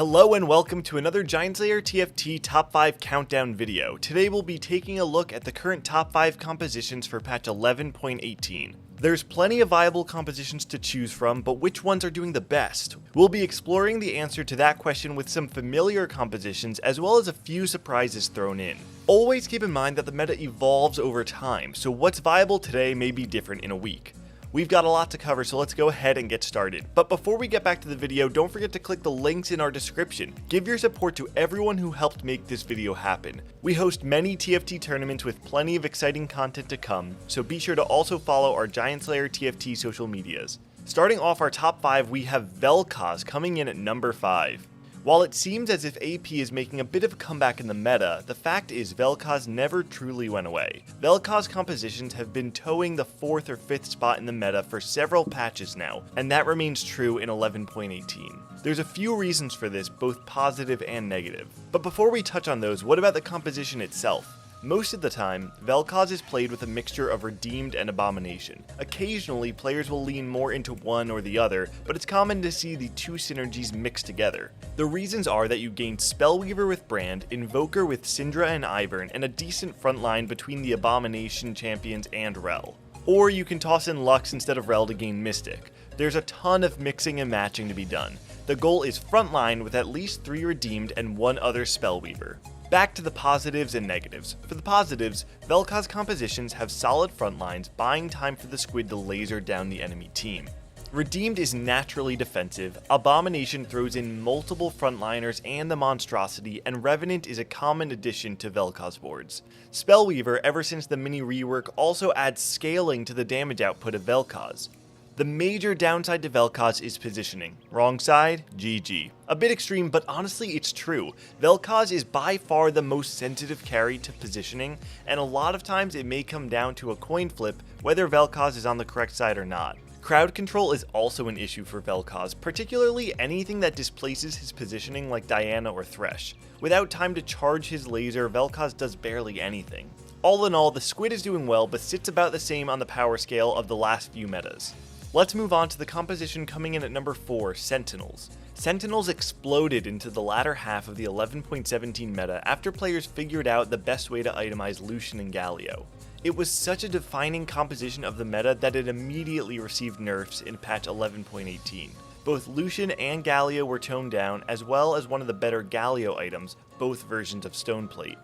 Hello and welcome to another GiantSlayer TFT Top 5 Countdown video. Today we'll be taking a look at the current Top 5 compositions for patch 11.18. There's plenty of viable compositions to choose from, but which ones are doing the best? We'll be exploring the answer to that question with some familiar compositions as well as a few surprises thrown in. Always keep in mind that the meta evolves over time, so what's viable today may be different in a week. We've got a lot to cover, so let's go ahead and get started. But before we get back to the video, don't forget to click the links in our description. Give your support to everyone who helped make this video happen. We host many TFT tournaments with plenty of exciting content to come, so be sure to also follow our GiantSlayerTV social medias. Starting off our top 5, we have VEL'KOZ coming in at number 5. While it seems as if AP is making a bit of a comeback in the meta, the fact is VEL'KOZ never truly went away. VEL'KOZ compositions have been towing the 4th or 5th spot in the meta for several patches now, and that remains true in 11.18. There's a few reasons for this, both positive and negative. But before we touch on those, what about the composition itself? Most of the time, VEL'KOZ is played with a mixture of Redeemed and Abomination. Occasionally, players will lean more into one or the other, but it's common to see the two synergies mixed together. The reasons are that you gain Spellweaver with Brand, Invoker with Syndra and Ivern, and a decent front line between the Abomination champions and Rel. Or you can toss in Lux instead of Rel to gain Mystic. There's a ton of mixing and matching to be done. The goal is frontline with at least 3 Redeemed and 1 other Spellweaver. Back to the positives and negatives. For the positives, VEL'KOZ compositions have solid front lines, buying time for the squid to laser down the enemy team. Redeemed is naturally defensive, Abomination throws in multiple frontliners and the monstrosity, and Revenant is a common addition to VEL'KOZ boards. Spellweaver, ever since the mini rework, also adds scaling to the damage output of VEL'KOZ. The major downside to VEL'KOZ is positioning. Wrong side? GG. A bit extreme, but honestly it's true. VEL'KOZ is by far the most sensitive carry to positioning, and a lot of times it may come down to a coin flip whether VEL'KOZ is on the correct side or not. Crowd control is also an issue for VEL'KOZ, particularly anything that displaces his positioning like Diana or Thresh. Without time to charge his laser, VEL'KOZ does barely anything. All in all, the squid is doing well, but sits about the same on the power scale of the last few metas. Let's move on to the composition coming in at number 4, Sentinels. Sentinels exploded into the latter half of the 11.17 meta after players figured out the best way to itemize Lucian and Galio. It was such a defining composition of the meta that it immediately received nerfs in patch 11.18. Both Lucian and Galio were toned down, as well as one of the better Galio items, both versions of Stoneplate.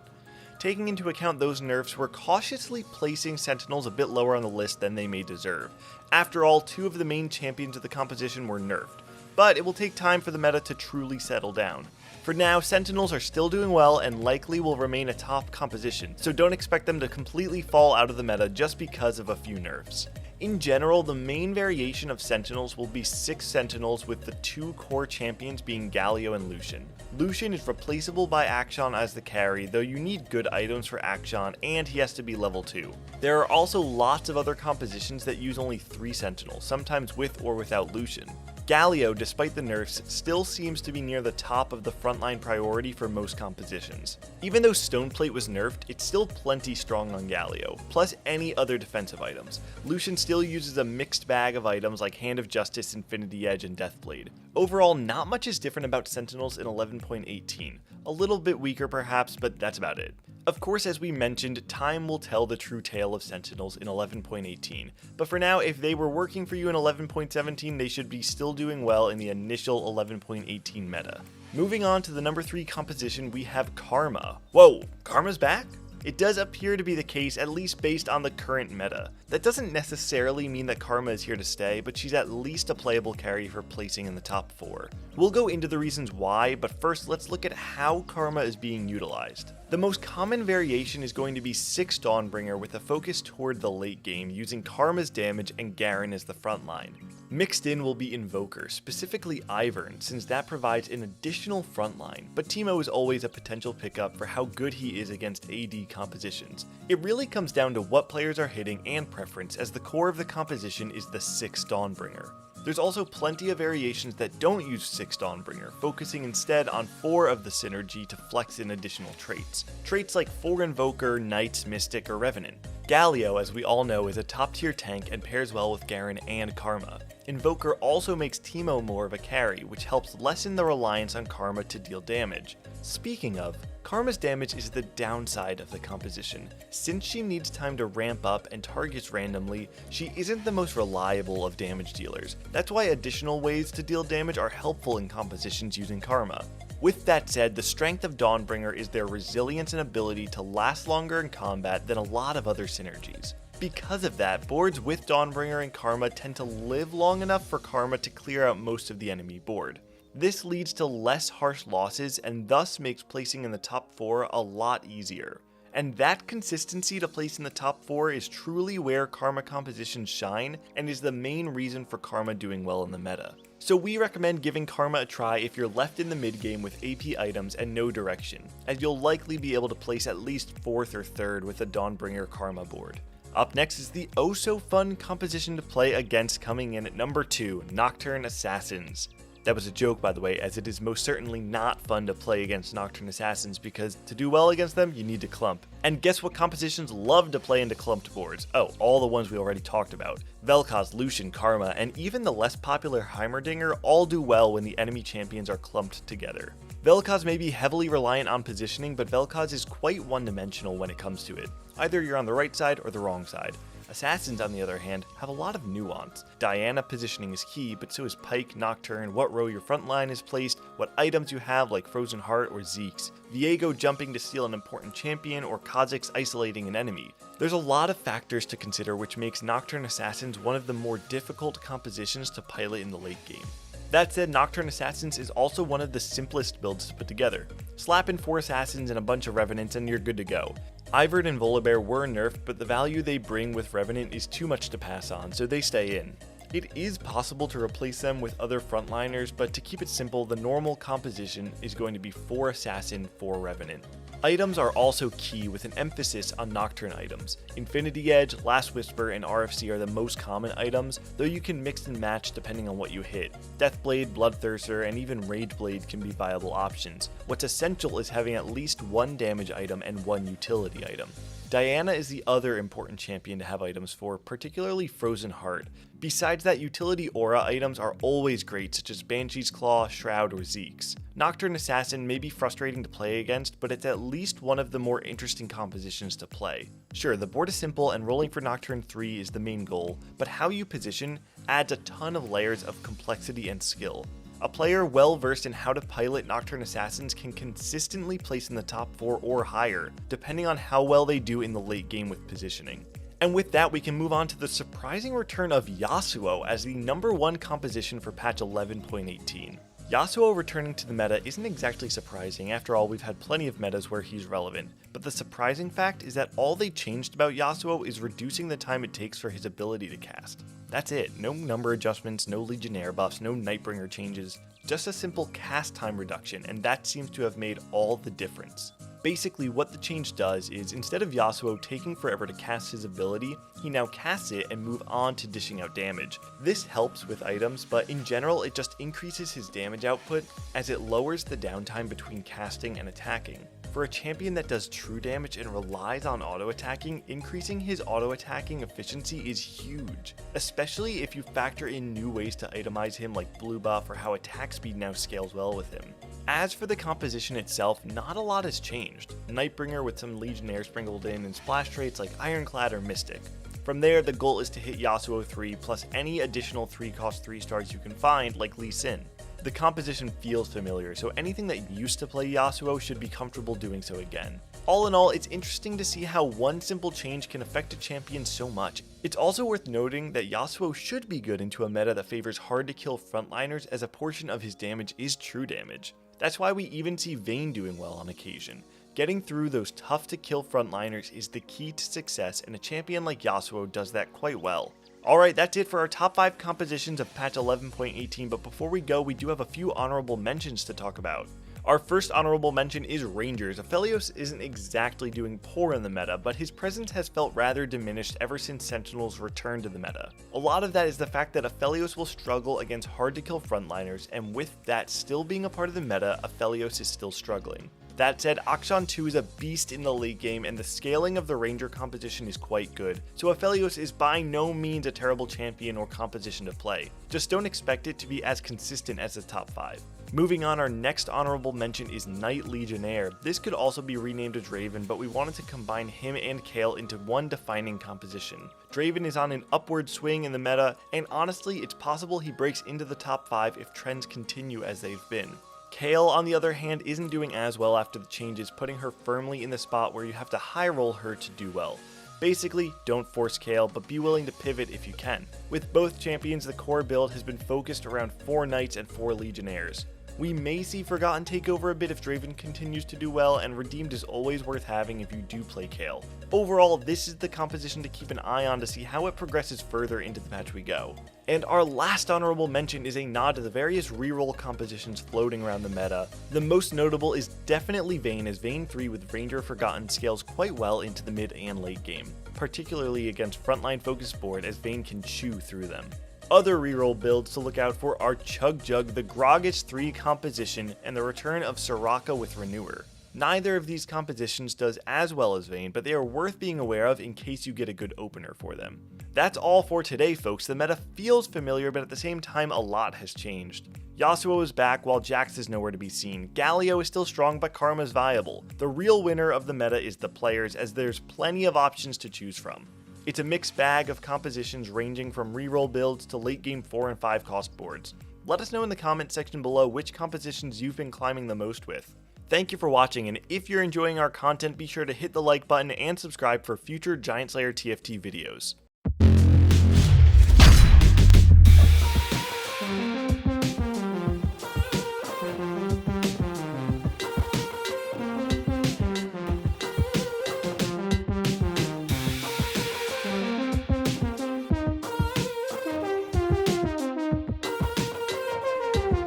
Taking into account those nerfs, we're cautiously placing Sentinels a bit lower on the list than they may deserve. After all, 2 of the main champions of the composition were nerfed, but it will take time for the meta to truly settle down. For now, Sentinels are still doing well and likely will remain a top composition, so don't expect them to completely fall out of the meta just because of a few nerfs. In general, the main variation of Sentinels will be 6 Sentinels with the 2 core champions being Galio and Lucian. Lucian is replaceable by Akshan as the carry, though you need good items for Akshan and he has to be level 2. There are also lots of other compositions that use only 3 Sentinels, sometimes with or without Lucian. Galio, despite the nerfs, still seems to be near the top of the frontline priority for most compositions. Even though Stoneplate was nerfed, it's still plenty strong on Galio, plus any other defensive items. Lucian still uses a mixed bag of items like Hand of Justice, Infinity Edge, and Deathblade. Overall, not much is different about Sentinels in 11.18. A little bit weaker perhaps, but that's about it. Of course, as we mentioned, time will tell the true tale of Sentinels in 11.18, but for now, if they were working for you in 11.17, they should be still doing well in the initial 11.18 meta. Moving on to the number 3 composition, we have Karma. Whoa, Karma's back? It does appear to be the case, at least based on the current meta. That doesn't necessarily mean that Karma is here to stay, but she's at least a playable carry for placing in the top 4. We'll go into the reasons why, but first let's look at how Karma is being utilized. The most common variation is going to be 6 Dawnbringer with a focus toward the late game, using Karma's damage and Garen as the front line. Mixed in will be Invoker, specifically Ivern, since that provides an additional frontline, but Teemo is always a potential pickup for how good he is against AD compositions. It really comes down to what players are hitting and preference, as the core of the composition is the 6 Dawnbringer. There's also plenty of variations that don't use 6 Dawnbringer, focusing instead on 4 of the synergy to flex in additional traits. Traits like 4 Invoker, Knights, Mystic, or Revenant. Galio, as we all know, is a top tier tank and pairs well with Garen and Karma. Invoker also makes Teemo more of a carry, which helps lessen the reliance on Karma to deal damage. Speaking of, Karma's damage is the downside of the composition. Since she needs time to ramp up and targets randomly, she isn't the most reliable of damage dealers. That's why additional ways to deal damage are helpful in compositions using Karma. With that said, the strength of Dawnbringer is their resilience and ability to last longer in combat than a lot of other synergies. Because of that, boards with Dawnbringer and Karma tend to live long enough for Karma to clear out most of the enemy board. This leads to less harsh losses and thus makes placing in the top 4 a lot easier. And that consistency to place in the top 4 is truly where Karma compositions shine and is the main reason for Karma doing well in the meta. So we recommend giving Karma a try if you're left in the mid game with AP items and no direction, as you'll likely be able to place at least 4th or 3rd with a Dawnbringer Karma board. Up next is the oh so fun composition to play against, coming in at number 2, Nocturne Assassins. That was a joke, by the way, as it is most certainly not fun to play against Nocturne Assassins, because to do well against them, you need to clump. And guess what compositions love to play into clumped boards? Oh, all the ones we already talked about. VEL'KOZ, Lucian, Karma, and even the less popular Heimerdinger all do well when the enemy champions are clumped together. VEL'KOZ may be heavily reliant on positioning, but VEL'KOZ is quite one-dimensional when it comes to it. Either you're on the right side or the wrong side. Assassins, on the other hand, have a lot of nuance. Diana positioning is key, but so is Pyke, Nocturne, what row your front line is placed, what items you have like Frozen Heart or Zeke's, Viego jumping to steal an important champion, or Kha'Zix isolating an enemy. There's a lot of factors to consider, which makes Nocturne Assassins one of the more difficult compositions to pilot in the late game. That said, Nocturne Assassins is also one of the simplest builds to put together. Slap in 4 Assassins and a bunch of Revenants and you're good to go. Ivern and Volibear were nerfed, but the value they bring with Revenant is too much to pass on, so they stay in. It is possible to replace them with other frontliners, but to keep it simple, the normal composition is going to be 4 Assassin, 4 Revenant. Items are also key, with an emphasis on Nocturne items. Infinity Edge, Last Whisper, and RFC are the most common items, though you can mix and match depending on what you hit. Deathblade, Bloodthirster, and even Rageblade can be viable options. What's essential is having at least 1 damage item and 1 utility item. Diana is the other important champion to have items for, particularly Frozen Heart. Besides that, utility aura items are always great, such as Banshee's Claw, Shroud, or Zeke's. Nocturne Assassin may be frustrating to play against, but it's at least one of the more interesting compositions to play. Sure, the board is simple and rolling for Nocturne 3 is the main goal, but how you position adds a ton of layers of complexity and skill. A player well versed in how to pilot Nocturne Assassins can consistently place in the top 4 or higher, depending on how well they do in the late game with positioning. And with that, we can move on to the surprising return of YASUO as the number 1 composition for patch 11.18. YASUO returning to the meta isn't exactly surprising, after all we've had plenty of metas where he's relevant, but the surprising fact is that all they changed about YASUO is reducing the time it takes for his ability to cast. That's it, no number adjustments, no Legionnaire buffs, no Nightbringer changes, just a simple cast time reduction, and that seems to have made all the difference. Basically, what the change does is, instead of Yasuo taking forever to cast his ability, he now casts it and move on to dishing out damage. This helps with items, but in general it just increases his damage output as it lowers the downtime between casting and attacking. For a champion that does true damage and relies on auto-attacking, increasing his auto-attacking efficiency is huge, especially if you factor in new ways to itemize him like blue buff or how attack speed now scales well with him. As for the composition itself, not a lot has changed. Nightbringer with some Legionnaire sprinkled in and splash traits like Ironclad or Mystic. From there, the goal is to hit Yasuo 3 plus any additional 3-cost 3-stars you can find like Lee Sin. The composition feels familiar, so anything that used to play Yasuo should be comfortable doing so again. All in all, it's interesting to see how one simple change can affect a champion so much. It's also worth noting that Yasuo should be good into a meta that favors hard to kill frontliners, as a portion of his damage is true damage. That's why we even see Vayne doing well on occasion. Getting through those tough to kill frontliners is the key to success, and a champion like Yasuo does that quite well. Alright, that's it for our top 5 compositions of patch 11.18, but before we go, we do have a few honorable mentions to talk about. Our first honorable mention is Rangers. Aphelios isn't exactly doing poor in the meta, but his presence has felt rather diminished ever since Sentinels returned to the meta. A lot of that is the fact that Aphelios will struggle against hard to kill frontliners, and with that still being a part of the meta, Aphelios is still struggling. That said, Akshan 2 is a beast in the late game, and the scaling of the Ranger composition is quite good, so VEL'KOZ is by no means a terrible champion or composition to play. Just don't expect it to be as consistent as the top 5. Moving on, our next honorable mention is Knight Legionnaire. This could also be renamed as Draven, but we wanted to combine him and Kayle into one defining composition. Draven is on an upward swing in the meta, and honestly, it's possible he breaks into the top 5 if trends continue as they've been. Kayle, on the other hand, isn't doing as well after the changes, putting her firmly in the spot where you have to high roll her to do well. Basically, don't force Kayle, but be willing to pivot if you can. With both champions, the core build has been focused around 4 Knights and 4 Legionnaires. We may see Forgotten take over a bit if Draven continues to do well, and Redeemed is always worth having if you do play Kayle. Overall, this is the composition to keep an eye on to see how it progresses further into the patch we go. And our last honorable mention is a nod to the various reroll compositions floating around the meta. The most notable is definitely Vayne, as Vayne 3 with Ranger Forgotten scales quite well into the mid and late game, particularly against frontline focused board, as Vayne can chew through them. Other reroll builds to look out for are Chug Jug, the Gragas 3 composition, and the return of Soraka with Renewer. Neither of these compositions does as well as Vayne, but they are worth being aware of in case you get a good opener for them. That's all for today, folks. The meta feels familiar, but at the same time a lot has changed. Yasuo is back while Jax is nowhere to be seen. Galio is still strong, but Karma is viable. The real winner of the meta is the players, as there's plenty of options to choose from. It's a mixed bag of compositions ranging from reroll builds to late game 4 and 5 cost boards. Let us know in the comment section below which compositions you've been climbing the most with. Thank you for watching, and if you're enjoying our content, be sure to hit the like button and subscribe for future GiantSlayerTV videos.